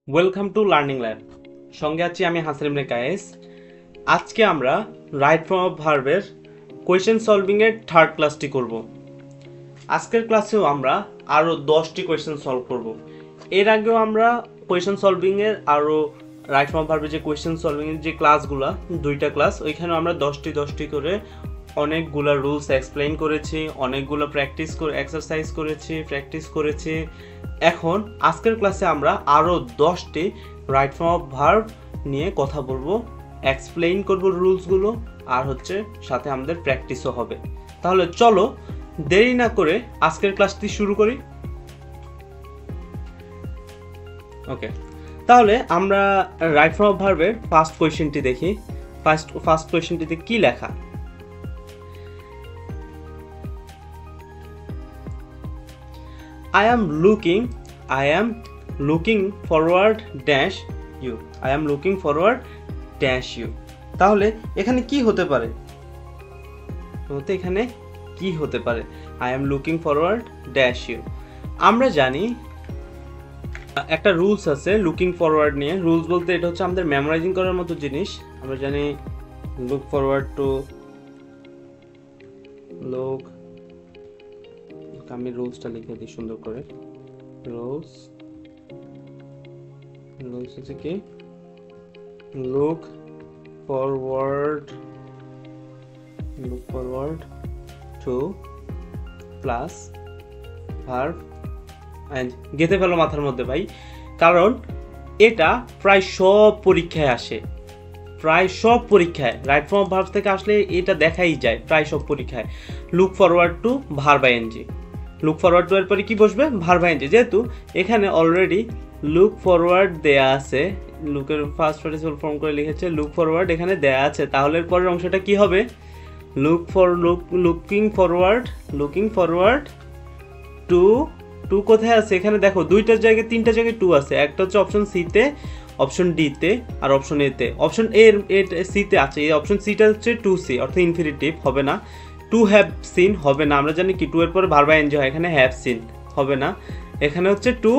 Welcome to learning lab. সঙ্গে আছি আমি হাসান ইবনে কায়েস। আজকে আমরা রাইট ফর্ম অফ ভার্বের কোয়েশ্চেন সলভিং এর থার্ড ক্লাসটি করব। আজকের ক্লাসেও আমরা আরও 10টি কোয়েশ্চেন সলভ করব। এর আগেও আমরা কোয়েশ্চেন সলভিং এর আরও রাইট ফর্ম অফ ভার্বের যে কোয়েশ্চেন সলভিং এর যে ক্লাসগুলো, দুইটা ক্লাস, ওইখানেও আমরা 10টি করে অনেকগুলো রুলস এক্সপ্লেইন করেছি, অনেকগুলো এক্সারসাইজ করেছি, প্র্যাকটিস করেছি। এখন আজকের ক্লাসে আমরা আরও 10টি রাইট ফর্ম অফ ভার্ব নিয়ে কথা বলবো, এক্সপ্লেইন করব রুলসগুলো, আর সাথে আমাদের প্র্যাকটিসও হবে। তাহলে চলো দেরি না করে আজকের ক্লাসটি শুরু করি। ওকে, তাহলে আমরা রাইট ফর্ম অফ ভার্বের ফার্স্ট কোয়েশ্চেনটি দেখি। ফার্স্ট কোয়েশ্চেনটিতে কি লেখা? I am looking forward dash you. I am looking forward dash you. তাহলে এখানে কি হতে পারে? এখানে কি হতে পারে? I am looking forward dash you. আমরা জানি একটা রুলস আছে লুকিং ফরওয়ার্ড নিয়ে। রুলস বলতে এটা হচ্ছে আমাদের মেমোরাইজিং করার মতো জিনিস। আমরা জানি লুক ফরওয়ার্ড টু আমি রুলসটা লিখে দিই সুন্দর করে। রুলস হচ্ছে কি? Look forward to plus verb end. গেঁথে ফেলো মাথার মধ্যে ভাই, কারণ এটা প্রায় সব পরীক্ষায় আসে। প্রায় সব পরীক্ষায় রাইট ফর্ম অফ ভার্বস থেকে আসলে এটা দেখাই যায় প্রায় সব পরীক্ষায়। Look forward to verb ING. Look forward to এর পরে কি বসবে? Verb ING. যেহেতু এখানে অলরেডি লুক ফরওয়ার্ড দেয়া আছে, লুকের ফার্স্ট পার্টিসিপল ফর্ম করে লিখেছে লুক ফরওয়ার্ড, এখানে দেয়া আছে, তাহলে এর পরের অংশটা কি হবে? লুকিং ফরওয়ার্ড টু কোথায় আছে? এখানে দেখো তিনটা জায়গায় টু আছে। একটা হচ্ছে অপশন সি তে, অপশন ডি তে, আর অপশন এ তে। অপশন এ সি তে আছে। এই অপশন সিটা হচ্ছে টু সি, অর্থাৎ ইনফিনিটিভ হবে না। টু হ্যাভ সিন হবে না। আমরা জানি কি টু এর পরে ভার্ব আইএনজি হয়, এখানে হ্যাভ সিন হবে না। এখানে হচ্ছে টু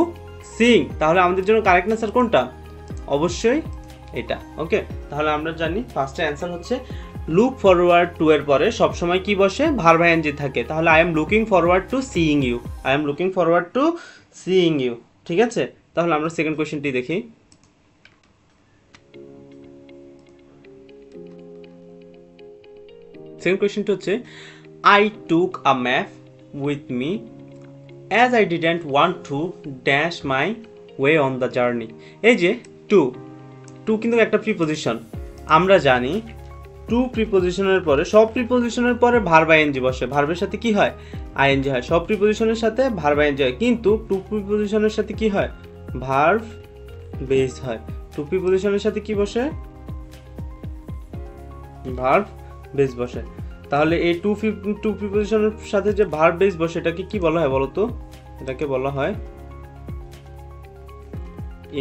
সিং। তাহলে আমাদের জন্য কারেক্ট আনসার কোনটা? অবশ্যই এটা। ওকে, তাহলে আমরা জানি ফার্স্ট অ্যান্সার হচ্ছে লুক ফরওয়ার্ড টু এর পরে সবসময় কি বসে? ভার্ব আইএনজি থাকে। তাহলে I am looking forward to seeing you. ঠিক আছে, তাহলে আমরা সেকেন্ড কোয়েশ্চেনটি দেখি। সেকেন্ড কোয়েশ্চেনটি হচ্ছে I took a map with me as I didn't want to dash my way on the journey. এই যে টু কিন্তু একটা প্রিপোজিশন। আমরা জানি টু প্রিপোজিশনের পরে, সব প্রিপোজিশনের পরে ভার্ব আইএনজি বসে। ভার্বের সাথে কি হয়? আইএনজি হয়। সব প্রিপোজিশনের সাথে ভার্ব আইএনজি হয়, কিন্তু টু প্রিপোজিশনের সাথে কি হয়? ভার্ব বেস হয়। টু প্রিপোজিশনের সাথে কি বসে? ভার্ব বেস বসে। তাহলে এই টু প্রিপোজিশনের সাথে যে ভার্ব বেস বসে এটাকে কি বলা হয় বলো তো? এটাকে বলা হয়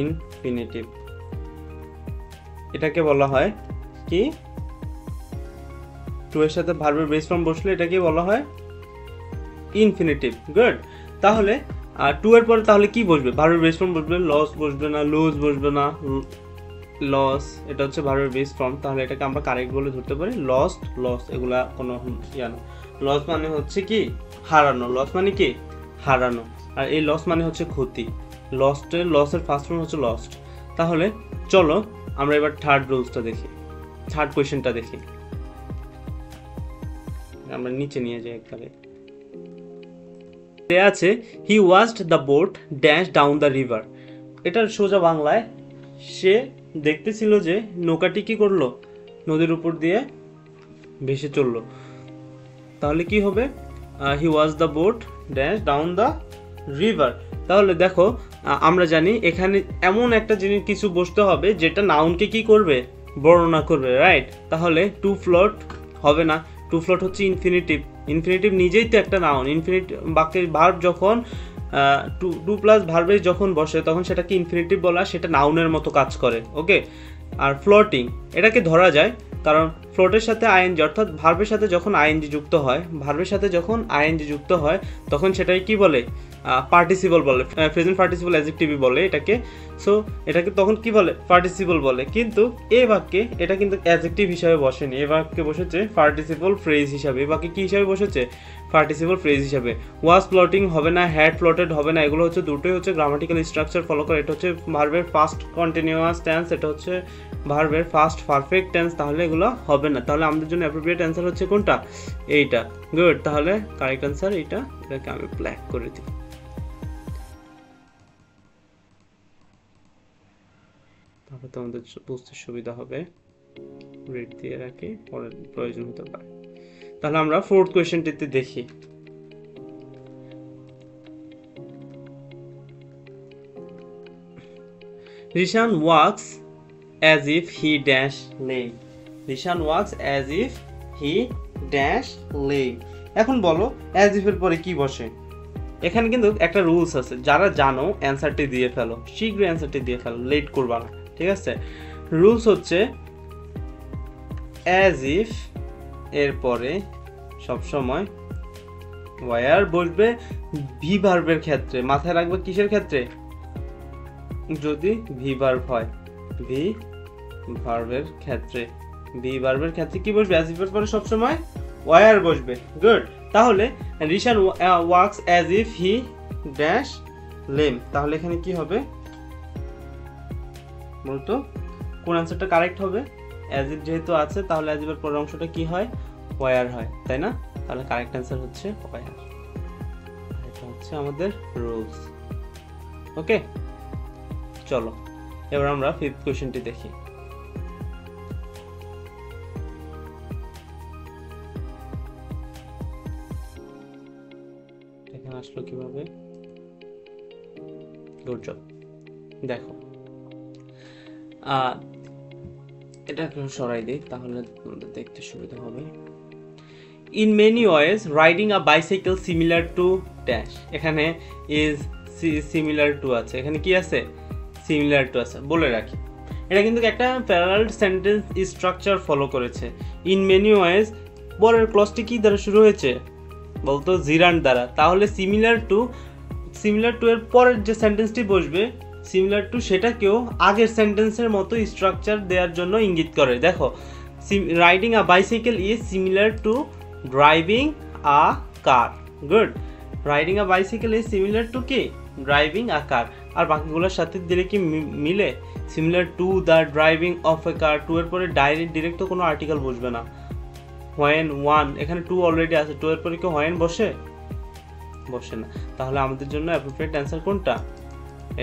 ইনফিনিটিভ। এটাকে বলা হয় কি? টু এর সাথে ভার্বের বেস ফর্ম বসলে এটাকে বলা হয় ইনফিনিটিভ। গুড। তাহলে টু এর পরে তাহলে কি বসবে? ভার্বের বেস ফর্ম বসবে। লস বসবে না, লুজ বসবে না, লস, এটা হচ্ছে ভার্বের বেস ফর্ম। তাহলে এটাকে আমরা কারেক্ট বলে ধরতে পারি লস। এগুলা কোনো ইয়া না। লস মানে হচ্ছে কি? হারানো। লস মানে কি? হারানো। আর এই লস মানে হচ্ছে ক্ষতি। লসের ফার্স্ট ফর্ম হচ্ছে লস্ট। তাহলে চলো আমরা এবার থার্ড কোয়েশ্চেনটা দেখি। আমরা নিচে নিয়ে যাই একবারে। দেয়া আছে he watched the boat dash down the river. এটার সোজা বাংলায় সে দেখতেছিল যে নৌকাটি কি করলো? নদীর উপর দিয়ে ভেসে চললো। তাহলে কি হবে? He watch the boat dash down the river. তাহলে দেখো আমরা জানি এখানে এমন একটা জিনিস কিছু বসতে হবে যেটা নাউনকে কি করবে? বর্ণনা করবে, রাইট? তাহলে টু ফ্লোট হবে না। টু ফ্লোট হচ্ছে ইনফিনিটিভ নিজেই তো একটা নাউন। বাক্যের ভার্ব যখন টু প্লাস ভার্বে যখন বসে তখন সেটাকে ইনফিনিটিভ বলা, সেটা নাউনের মতো কাজ করে। ওকে, আর ফ্লোটিং এটাকে ধরা যায় কারণ ফ্লোটের সাথে আইএনজি, অর্থাৎ ভার্বের সাথে যখন আইএনজি যুক্ত হয়, তখন সেটাই কি বলে? পার্টিসিপল বলে, প্রেজেন্ট পার্টিসিপল অ্যাডজেক্টিভই বলে এটাকে। সো এটাকে তখন কি বলে, পার্টিসিপল বলে। কিন্তু এই বাক্যে এটা কিন্তু অ্যাডজেক্টিভ হিসাবে বসেনি, এই বাক্যে বসেছে পার্টিসিপল ফ্রেজ হিসাবে। এই বাক্যে কি হিসাবে বসেছে, পার্টিসিপল ফ্রেজ হিসাবে। ওয়াজ প্লটিং হবে না, হ্যাড প্লটেড হবে না, এগুলো হচ্ছে দুটোই হচ্ছে গ্রামাটিক্যাল স্ট্রাকচার ফলো করে। এটা হচ্ছে ভার্বের ফার্স্ট কন্টিনিউয়াস টেন্স, এটা হচ্ছে ভার্বের ফার্স্ট পারফেক্ট টেন্স, তাহলে এগুলো হবে না। তাহলে আমাদের জন্য অ্যাপ্রোপ্রিয়েট অ্যান্সার হচ্ছে কোনটা, এইটা। গুড, তাহলে কারেক্ট অ্যান্সার এইটা। এটাকে আমি ব্ল্যাক করে দিই, তাহলে তোমাদের বুঝতে সুবিধা হবে। রেড দিয়ে রাখি, পরে প্রয়োজন হতে পারে। তাহলে আমরা ফোর্থ কোয়েশ্চেনটিতে দেখি। Rishan wax as if he dash lay. Rishan wax as if he dash lay. এখন বলো as if এর পরে কি বসে। এখানে কিন্তু একটা রুলস আছে, যারা জানো অ্যান্সারটি দিয়ে ফেলো, শীঘ্রই অ্যান্সারটি দিয়ে ফেলো, লেট করবা না, ঠিক আছে। রুলস হচ্ছে as if এর পরে সবসময় ওয়ার বসবে ভি ভার্বের ক্ষেত্রে। মাথায় রাখবে কিসের ক্ষেত্রে, যদি ভি ভার্ব হয়, ভি ভার্বের ক্ষেত্রে। ভি ভার্বের ক্ষেত্রে কি বসবে, as if এর পরে সবসময় ওয়ার বসবে। গুড, তাহলে Rishan wax as if he dash lame, তাহলে এখানে কি হবে বলতো, কোন অ্যান্সারটা কারেক্ট হবে। as if যেহেতু আছে, তাহলে as if এর পরের অংশটা কি হয়, ওয়ার হয়, তাই না। তাহলে কারেক্ট অ্যান্সার হচ্ছে ওয়ার। এটা হচ্ছে আমাদের রুলস। ওকে, চলো এবার আমরা ফিফথ কোশ্চেনটি দেখি। এখানে আসলো কিভাবে, গুড জব। দেখো এটা একটু সরাই দিই, তাহলে তোমাদের দেখতে সুবিধা হবে। In many ways riding a bicycle similar to dash, এখানে ইজ সিমিলার টু আছে, এখানে কি আছে, সিমিলার টু আছে। বলে রাখি এটা কিন্তু একটা প্যারালাল সেন্টেন্স স্ট্রাকচার ফলো করেছে। ইন মেনি ওয়েজ পরের ক্লজটি কি দ্বারা শুরু হয়েছে বলতো, জিরান্ড দ্বারা। তাহলে সিমিলার টু এর পরের যে সেন্টেন্সটি বসবে সিমিলার টু, সেটাকেও আগের সেন্টেন্সের মতো স্ট্রাকচার দেওয়ার জন্য ইঙ্গিত করে। দেখো, riding a bicycle is similar to driving a car. Good, riding a bicycle is similar to কি, ড্রাইভিং আ কার। আর বাকিগুলোর সাথে দিলে কি মিলে, similar to the driving of a car. To এর পরে ডিরেক্ট তো কোনো আর্টিকেল বসবে না। হোয়েন ওয়ান, এখানে টু অলরেডি আছে, টু এর পরে কি হোয়েন বসে না। তাহলে আমাদের জন্য অ্যাপ্রোপ্রিয়েট অ্যান্সার কোনটা,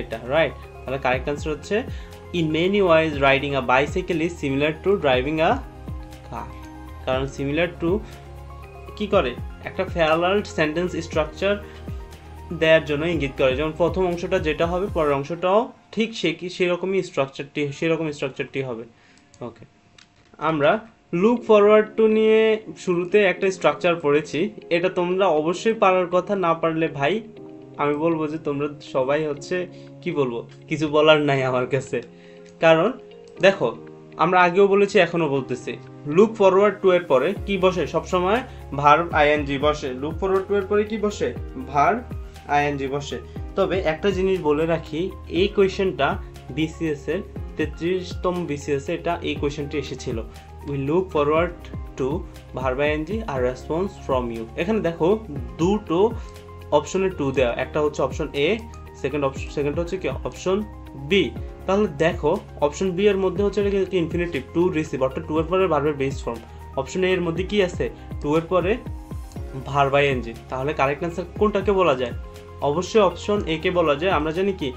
এটা, রাইট। তাহলে কারেক্ট অ্যান্সার হচ্ছে in many ways riding a bicycle is similar to driving a car. কারণ সিমিলার টু কি করে, একটা প্যারালাল সেন্টেন্স স্ট্রাকচার দেওয়ার জন্য ইঙ্গিত করে। যেমন প্রথম অংশটা যেটা হবে, পরের অংশটাও ঠিক সেরকমই স্ট্রাকচারটি হবে। ওকে, আমরা লুক ফরওয়ার্ড টু নিয়ে শুরুতে একটা স্ট্রাকচার পড়েছি, এটা তোমরা অবশ্যই পারার কথা। না পারলে ভাই আমি বলবো যে তোমরা সবাই হচ্ছে কি বলবো, কিছু বলার নাই আমার কাছে। কারণ দেখো, আমরা আগেও বলেছি, এখনো বলতেছি, লুক ফরওয়ার্ড টু এর পরে কি বসে, সবসময় ভার্ব আইএনজি বসে। লুক ফরওয়ার্ড টু এর পরে কি বসে, ভার্ব আইএনজি বসে। তবে একটা জিনিস বলে রাখি, এই কোয়েশ্চেনটা বিসিএস এর 33তম বিসিএস এ এই কোয়েশ্চেনটি এসেছিল। We look forward to verb ING আর রেসপন্স ফ্রম ইউ। এখানে দেখো দুটো অপশনে টু দেওয়া, একটা হচ্ছে অপশন এ, সেকেন্ড হচ্ছে কি অপশন বি। তাহলে দেখো অপশন বি এর মধ্যে হচ্ছে ইনফিনিটিভ টু রিসিভ, অর্থাৎ টু এর পরে ভার্বের বেস ফর্ম। অপশন এ এর মধ্যে কি আছে, টু এর পরে ভার্ব আইএনজি। তাহলে কারেক্ট অ্যান্সার কোনটাকে বলা যায়, অবশ্যই অপশন এ কে বলা যায়। আমরা জানি কি,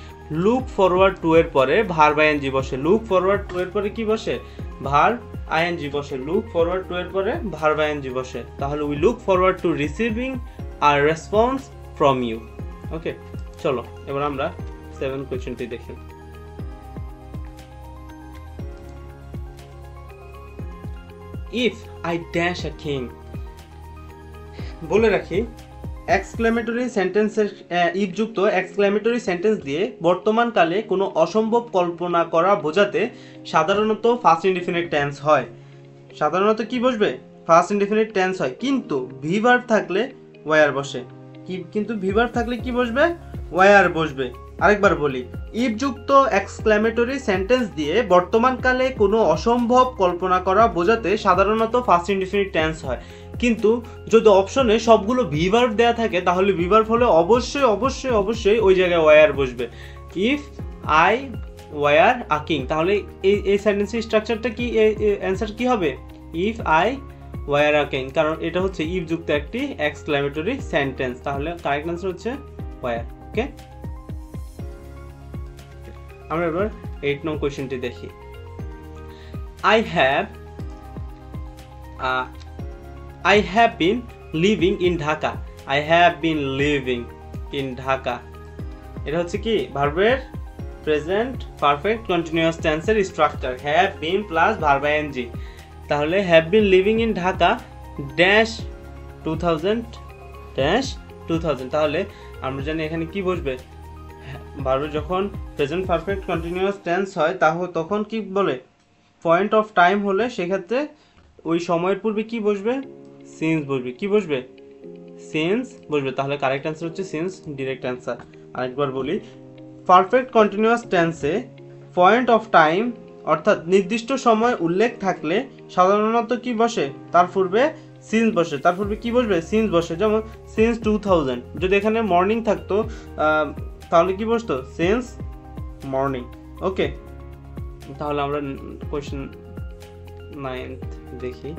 লুক ফরওয়ার্ড টু এর পরে ভার্ব আইএনজি বসে। লুক ফরওয়ার্ড টু এর পরে কি বসে, ভার্ব আইএনজি বসে। লুক ফরওয়ার্ড টু এর পরে ভার্ব আইএনজি বসে। তাহলে we look forward to receiving our response from you. Okay, চলো এবার আমরা 7 কোয়েশ্চেনটি দেখি। If I dash a king, বলে রাখি এক্সক্লেমেটরি সেন্টেন্সের ইফ যুক্ত এক্সক্লেমেটরি সেন্টেন্স দিয়ে বর্তমানকালে কোনো অসম্ভব কল্পনা করা বোঝাতে সাধারণত ফার্স্ট ইনডিফিনিট টেন্স হয়। সাধারণত কি বসবে, ফার্স্ট ইনডিফিনিট টেন্স হয়, কিন্তু ভি ভার্ব থাকলে ওয়ার বসে। কি, কিন্তু ভি ভার্ব থাকলে কি বসবে? ওয়ার বসবে। আরেকবার বলি, ইফ যুক্ত এক্সক্লেমেটরি সেন্টেন্স দিয়ে বর্তমানকালে কোনো অসম্ভব কল্পনা করা বোঝাতে সাধারণত ফার্স্ট ইনডিফিনিট টেন্স হয়। কিন্তু যদি অপশনে সবগুলো ভি ভার্ব দেওয়া থাকে তাহলে ভি ভার্ব হলে অবশ্যই অবশ্যই অবশ্যই ওই জায়গায় ওয়ার বসবে। If I were a king, তাহলে এই সেন্টেন্সের স্ট্রাকচারটা কি, অ্যান্সার কি হবে? If I were a king, কারণ এটা হচ্ছে ইফ যুক্ত একটি এক্সক্লেমেটরি সেন্টেন্স, তাহলে কারেক্ট অ্যান্সার হচ্ছে ওয়ার। ওকে, আমরা এবার 8 নং কোয়েশ্চেনটি দেখি। I have been living in Dhaka. I have been living in Dhaka. এটা হচ্ছে কি ভার্বের প্রেজেন্ট পারফেক্ট কন্টিনিউয়াস টেন্সের structure, have been plus verb ing। তাহলে have been living in Dhaka dash 2000 dash 2000, তাহলে আমরা জানি এখানে কি বসবে? ভার্ব যখন প্রেজেন্ট পারফেক্ট কন্টিনিউয়াস টেন্স হয় তখন কি বলে? পয়েন্ট অফ টাইম হলে সেক্ষেত্রে ওই সময়ের পূর্বে কি বসবে? সিন্স বসবে। কি বসবে? সিন্স বসবে। তাহলে কারেক্ট অ্যান্সার হচ্ছে সিন্স, ডিরেক্ট অ্যান্সার। আরেকবার বলি, পারফেক্ট কন্টিনিউয়াস টেন্সে পয়েন্ট অফ টাইম অর্থাৎ নির্দিষ্ট সময় উল্লেখ থাকলে সাধারণত কি বসে? তার পূর্বে সিন্স বসে। তার পূর্বে কি বসবে? সিন্স বসে। যেমন সিন্স 2000, যদি এখানে মর্নিং থাকতো তাহলে কি বসতো? Since morning. ওকে, তাহলে আমরা কোয়েশ্চেন 9 দেখি।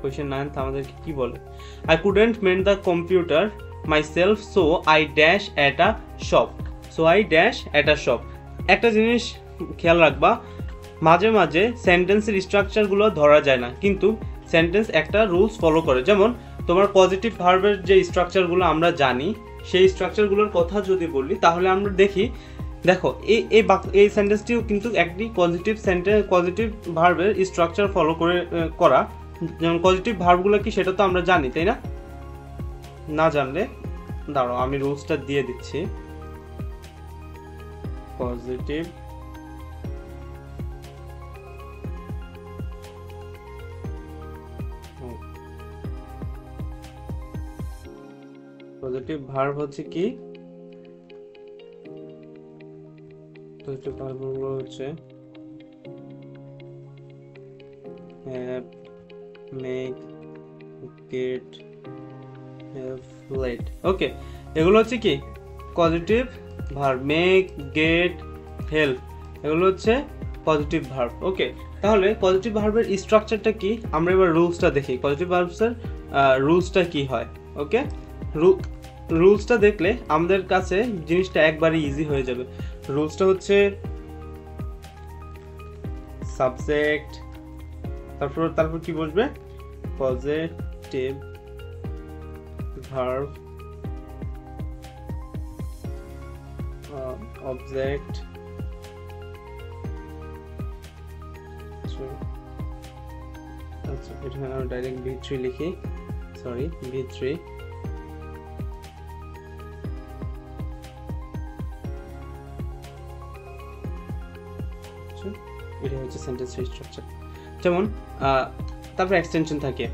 কোয়েশ্চেন 9 আমাদেরকে কি বলে? I couldn't mend the computer myself, so I dash at a shop. So I dash at a shop. একটা জিনিস খেয়াল রাখবা, মাঝে মাঝে সেন্টেন্সের স্ট্রাকচারগুলো ধরা যায় না, কিন্তু সেন্টেন্স একটা রুলস ফলো করে। যেমন তোমার পজিটিভ ভার্বের যে স্ট্রাকচারগুলো আমরা জানি, সেই স্ট্রাকচারগুলোর কথা যদি বলি তাহলে আমরা দেখো এই সেন্টেন্সটিও কিন্তু একটি পজিটিভ ভার্বের স্ট্রাকচার ফলো করা। যেমন পজিটিভ ভার্বগুলো কি সেটা তো আমরা জানি, তাই না? না জানলে দাঁড়াও আমি রুলসটা দিয়ে দিচ্ছি। পজিটিভ ভার্ব হচ্ছে কি? পজিটিভ ভার্বগুলো হচ্ছে have, make, get, have, let. Okay, এগুলো হচ্ছে কি positive verb. Make, get, help, এগুলো হচ্ছে পজিটিভ ভার্ব। ওকে, তাহলে পজিটিভ ভার্বের স্ট্রাকচারটা কি? আমরা এবার রুলসটা দেখি। পজিটিভ ভার্বসের রুলসটা কি হয়? ওকে, রুলসটা দেখলে আমাদের কাছে জিনিসটা একবারে ইজি হয়ে যাবে। রুলসটা হচ্ছে সাবজেক্ট, তারপর কি বসবে? পজিটিভ ভার্ব, অবজেক্ট, আচ্ছা এখানে আমরা ডাইরেক্ট V3 লিখি, সরি V3। এটা হচ্ছে সেন্টেন্সের স্ট্রাকচার। যেমন তারপর এক্সটেনশন থাকে,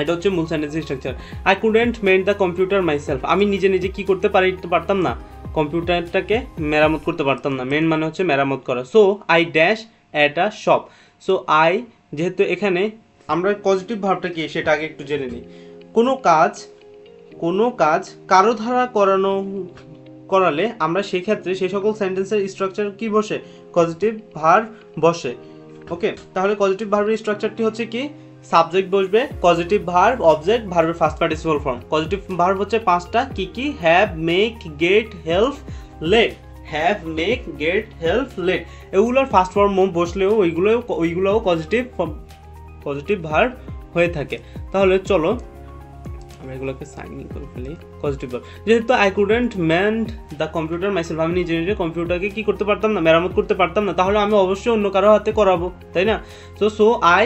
এটা হচ্ছে মূল সেন্টেন্সের structure. I couldn't made the computer myself, আমি নিজে কি করতে পারতাম না? কম্পিউটারটাকে মেরামত করতে পারতাম না। মেন মানে হচ্ছে মেরামত করা। So I dash at a shop. So I, যেহেতু এখানে আমরা পজিটিভ ভার্বটা কি সেটা আগে একটু জেনে নিই। কোনো কাজ কারো দ্বারা করালে আমরা সেই ক্ষেত্রে সেই সকল সেন্টেন্সের স্ট্রাকচার কি বসে? পজিটিভ ভার্ব বসে। ওকে, তাহলে পজিটিভ ভার্বের স্ট্রাকচারটি হচ্ছে কি? সাবজেক্ট বসবে, পজিটিভ ভার্ব, অবজেক্ট, ভার্বের first participle form. Positive verb হচ্ছে 5টা, কি? Have, make, get, help, let. Have, make, get, help, let, এগুলোর ফার্স্ট ফর্ম বসলেও ওইগুলোও পজিটিভ ভার্ব হয়ে থাকে। তাহলে চলো আমরা এগুলোকে সাইন ইন করে ফেলি। পজিটিভ ভার্ব, যেহেতু I couldn't mend the computer myself, আমি নিজে কম্পিউটারকে কি করতে পারতাম না? মেরামত করতে পারতাম না। তাহলে আমি অবশ্যই অন্য কারো হাতে করাবো, তাই না? So I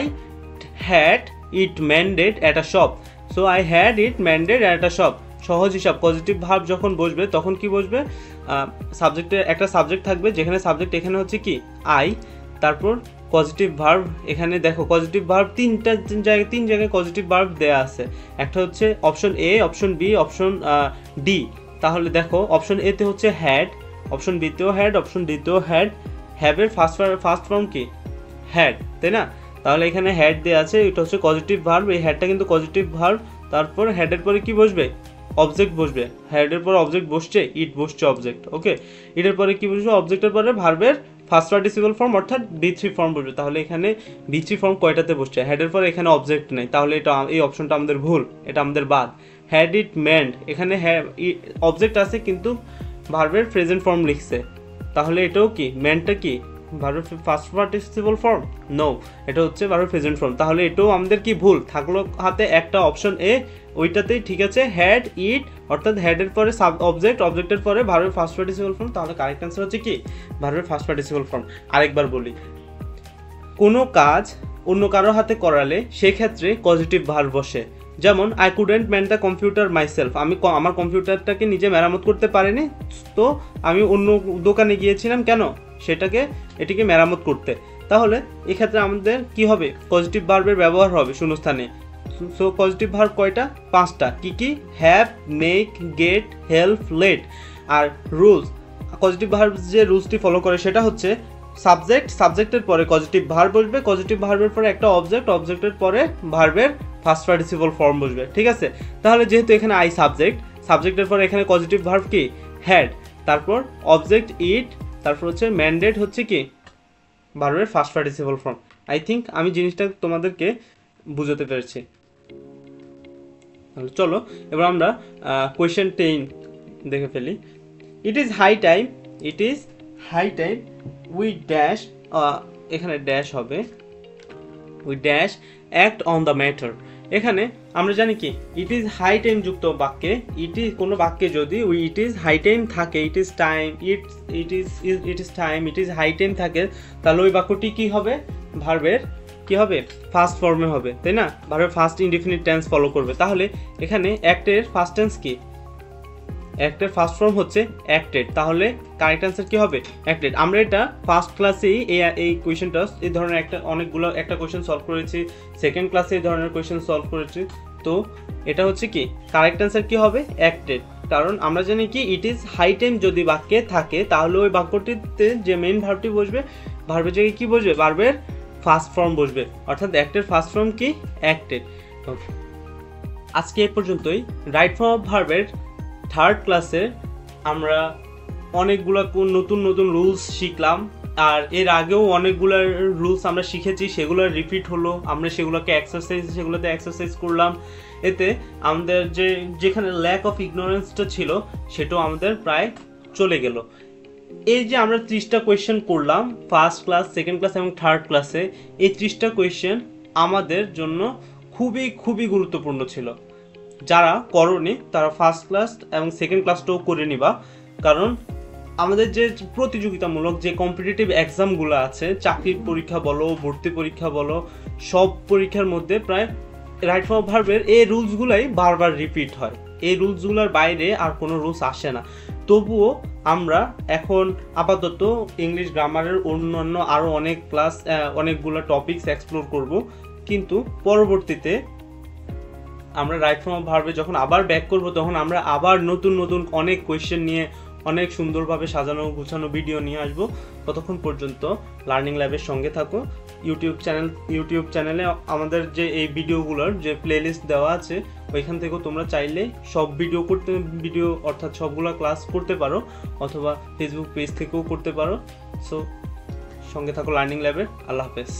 had it mended at a shop. So I had it mended at a shop. সহজ হিসাব, পজিটিভ ভার্ব যখন বসবে তখন কি বসবে? সাবজেক্টে একটা সাবজেক্ট থাকবে, যেখানে সাবজেক্ট এখানে হচ্ছে কি? আই, তারপর পজিটিভ ভার্ব, এখানে দেখো পজিটিভ ভার্ব তিন জায়গায় পজিটিভ ভার্ব দেয়া আছে। একটা হচ্ছে option A, option B, option D. তাহলে দেখো অপশন এ তে হচ্ছে হ্যাড, অপশন বি তেও হ্যাড, অপশন ডি তেও হ্যাড। হ্যাভের ফার্স্ট ফর্ম কি? হ্যাড, তাই না? তাহলে এখানে হ্যাড দেওয়া আছে, এটা হচ্ছে পজিটিভ ভার্ব। এই হ্যাডটা কিন্তু পজিটিভ ভার্ব। তারপর হেডের পরে কি বসবে? অবজেক্ট বসবে। হেডের পরে অবজেক্ট বসছে, ইট বসছে অবজেক্ট। ওকে, ইটের পরে কি বসবে? অবজেক্টের পরে ভার্বের ফার্স্ট পার্টিসিপল ফর্ম অর্থাৎ V3 ফর্ম বসবে। তাহলে এখানে V3 ফর্ম কয়টাতে বসছে? হেডের পরে এখানে অবজেক্ট নেই, তাহলে এটা এই অপশনটা আমাদের ভুল, এটা আমাদের বাদ। হ্যাড ইট মেন্ট, এখানে অবজেক্ট আছে কিন্তু ভার্বের প্রেজেন্ট ফর্ম লিখছে, তাহলে এটাও কি? মেন্টটা কি ভার্বের ফার্স্ট পার্টিসিপল ফর্ম? নো, এটা হচ্ছে ভার্বের প্রেজেন্ট ফর্ম। তাহলে এটাও আমাদের কি ভুল থাকলো হাতে একটা অপশন এ, ওইটাতেই ঠিক আছে, হ্যাড ইট, অর্থাৎ হেডের পরে অবজেক্টের পরে ভার্বের ফার্স্ট পার্টিসিপল ফর্ম। তাহলে কারেক্ট অ্যান্সার হচ্ছে কি? ভার্বের ফার্স্ট পার্টিসিপল ফর্ম। আরেকবার বলি, কোনো কাজ অন্য কারো হাতে করালে সেক্ষেত্রে পজিটিভ ভার্ব বসে। যেমন I couldn't meant the computer myself, আমি আমার কম্পিউটারটাকে নিজে মেরামত করতে পারিনি, তো আমি অন্য দোকানে গিয়েছিলাম কেন? এটিকে মেরামত করতে। তাহলে এক্ষেত্রে আমাদের কি হবে? পজিটিভ ভার্বের ব্যবহার হবে শূন্যস্থানে। সো পজিটিভ ভার্ব কয়টা? 5টা। কি কি? Have, make, get, help, let. আর রুলস, পজিটিভ ভার্ব যে রুলসটি ফলো করে সেটা হচ্ছে সাবজেক্টের পরে পজিটিভ ভার্ব বসবে, পজিটিভ ভার্বের পরে একটা অবজেক্টের পরে ভার্বের ফার্স্ট পার্টিসিপল ফর্ম বসবে। ঠিক আছে, তাহলে যেহেতু এখানে আই সাবজেক্টের পরে এখানে পজিটিভ ভার্ব কি? হ্যাড, তারপর অবজেক্ট ইট, তারপর হচ্ছে ম্যান্ডেট হচ্ছে কি? ভার্বের first participle form. I think আমি জিনিসটা তোমাদেরকে বুঝাতে পেরেছি। তাহলে চলো এবার আমরা কোয়েশ্চেন 10 দেখে ফেলি। It is high time we dash, এখানে ড্যাশ হবে, we dash act on the matter. এখানে আমরা জানি কি ইট ইজ হাই টাইম যুক্ত বাক্যে, কোনো বাক্যে যদি ইট ইজ হাই টাইম থাকে, ইট ইজ হাই টাইম থাকে, তাহলে ওই বাক্যটি কি হবে? ভার্বের কি হবে? ফার্স্ট ফর্মে হবে, তাই না? ভার্বের ফার্স্ট ইনডিফিনিট টেন্স ফলো করবে। তাহলে এখানে অ্যাক্টের ফার্স্ট টেন্স কি? অ্যাক্টের ফার্স্ট ফর্ম হচ্ছে অ্যাক্টেড, তাহলে কারেক্ট অ্যান্সার কি হবে? অ্যাক্টেড। আমরা এটা ফার্স্ট ক্লাসেই এই কোয়েশ্চেনটা এই ধরনের একটা কোয়েশ্চেন সলভ করেছি, সেকেন্ড ক্লাসে এই ধরনের কোয়েশ্চেন সলভ করেছি। তো এটা হচ্ছে কি কারেক্ট অ্যান্সার কি হবে? অ্যাক্টেড। কারণ আমরা জানি কি ইট ইজ হাই টাইম যদি বাক্যে থাকে, তাহলে ওই বাক্যটিতে যে মেইন ভার্বটি বসবে, ভার্বের জায়গায় কি বসবে? ভার্বের ফার্স্ট ফর্ম বসবে, অর্থাৎ অ্যাক্টের ফার্স্ট ফর্ম কি? অ্যাক্টেড। আজকে এ পর্যন্তই। রাইট ফর্ম অফ ভার্বের থার্ড ক্লাসে আমরা অনেকগুলো নতুন রুলস শিখলাম, আর এর আগেও অনেকগুলো রুলস আমরা শিখেছি, সেগুলো রিপিট হলো, আমরা সেগুলোতে এক্সারসাইজ করলাম। এতে আমাদের যেখানে ল্যাক অফ ইগনোরেন্সটা ছিল সেটাও আমাদের প্রায় চলে গেল। এই যে আমরা 30টা কোয়েশ্চেন করলাম ফার্স্ট ক্লাস, সেকেন্ড ক্লাস এবং থার্ড ক্লাসে, এই 30টা কোয়েশ্চেন আমাদের জন্য খুবই গুরুত্বপূর্ণ ছিল। যারা করনি তারা ফার্স্ট ক্লাস এবং সেকেন্ড ক্লাসটাও করে নিবা, কারণ আমাদের যে প্রতিযোগিতামূলক যে কম্পিটিটিভ এক্সামগুলো আছে, চাকরির পরীক্ষা বলো, ভর্তি পরীক্ষা বলো, সব পরীক্ষার মধ্যে প্রায় রাইট ফর্ম অফ ভার্বের এই রুলসগুলাই বারবার রিপিট হয়। এই রুলসগুলোর বাইরে আর কোনো রুলস আসে না। তবুও আমরা এখন আপাতত ইংলিশ গ্রামারের অন্যান্য আরও অনেকগুলো টপিকস এক্সপ্লোর করব, কিন্তু পরবর্তীতে আমরা রাইট ফর্ম অফ ভার্বে যখন আবার ব্যাক করব, তখন আমরা আবার নতুন অনেক কোয়েশ্চেন নিয়ে অনেক সুন্দরভাবে সাজানো গুছানো ভিডিও নিয়ে আসব। ততক্ষণ পর্যন্ত লার্নিং ল্যাবের সঙ্গে থাকো। ইউটিউব চ্যানেলে আমাদের যে এই ভিডিওগুলোর যে প্লেলিস্ট দেওয়া আছে, ওইখান থেকেও তোমরা চাইলে সব ভিডিও অর্থাৎ সবগুলো ক্লাস করতে পারো, অথবা ফেসবুক পেজ থেকেও করতে পারো। সো সঙ্গে থাকো লার্নিং ল্যাবের। আল্লাহ হাফেজ।